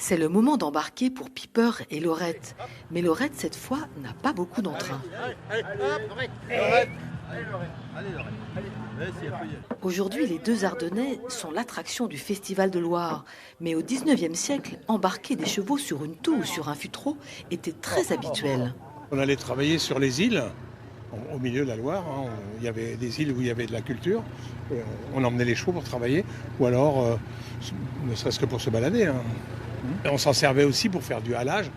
C'est le moment d'embarquer pour Piper et Laurette. Mais Laurette, cette fois, n'a pas beaucoup d'entrain. Aujourd'hui, les deux Ardennais sont l'attraction du Festival de Loire. Mais au 19e siècle, embarquer des chevaux sur une toux ou sur un futreau était très habituel. On allait travailler sur les îles, au milieu de la Loire. Il y avait des îles où il y avait de la culture. On emmenait les chevaux pour travailler, ou alors, ne serait-ce que pour se balader. Et on s'en servait aussi pour faire du halage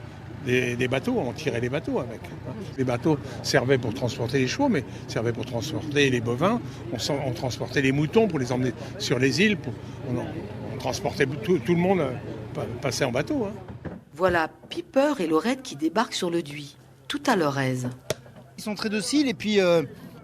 des bateaux. On tirait les bateaux avec. Les bateaux servaient pour transporter les chevaux, mais servaient pour transporter les bovins. On transportait les moutons pour les emmener sur les îles. On transportait tout le monde passait en bateau. Voilà Piper et Laurette qui débarquent sur le Dhuy, tout à leur aise. Ils sont très dociles et puis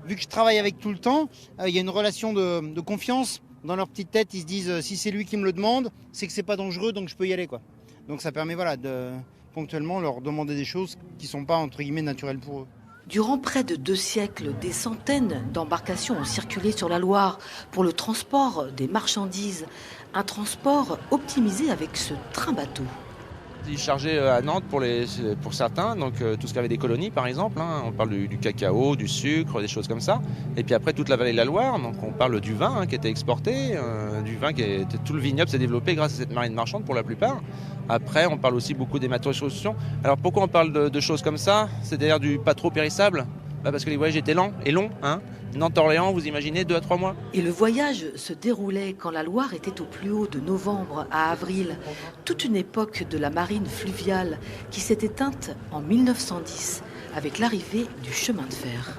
vu que je travaille avec tout le temps, il y a une relation de confiance. Dans leur petite tête, ils se disent si c'est lui qui me le demande, c'est que c'est pas dangereux, donc je peux y aller, quoi. Donc ça permet de ponctuellement leur demander des choses qui sont pas entre guillemets naturelles pour eux. Durant près de 2 siècles, des centaines d'embarcations ont circulé sur la Loire pour le transport des marchandises. Un transport optimisé avec ce train-bateau. Ils chargeaient à Nantes pour certains, donc tout ce qui avait des colonies par exemple, on parle du cacao, du sucre, des choses comme ça. Et puis après toute la vallée de la Loire, donc on parle du vin qui était exporté, tout le vignoble s'est développé grâce à cette marine marchande pour la plupart. Après on parle aussi beaucoup des matériaux de construction. Alors pourquoi on parle de choses comme ça? C'est-à-dire du pas trop périssable? Parce que les voyages étaient lents et longs. Nantes-Orléans, vous imaginez 2 à 3 mois. Et le voyage se déroulait quand la Loire était au plus haut, de novembre à avril. Toute une époque de la marine fluviale qui s'est éteinte en 1910 avec l'arrivée du chemin de fer.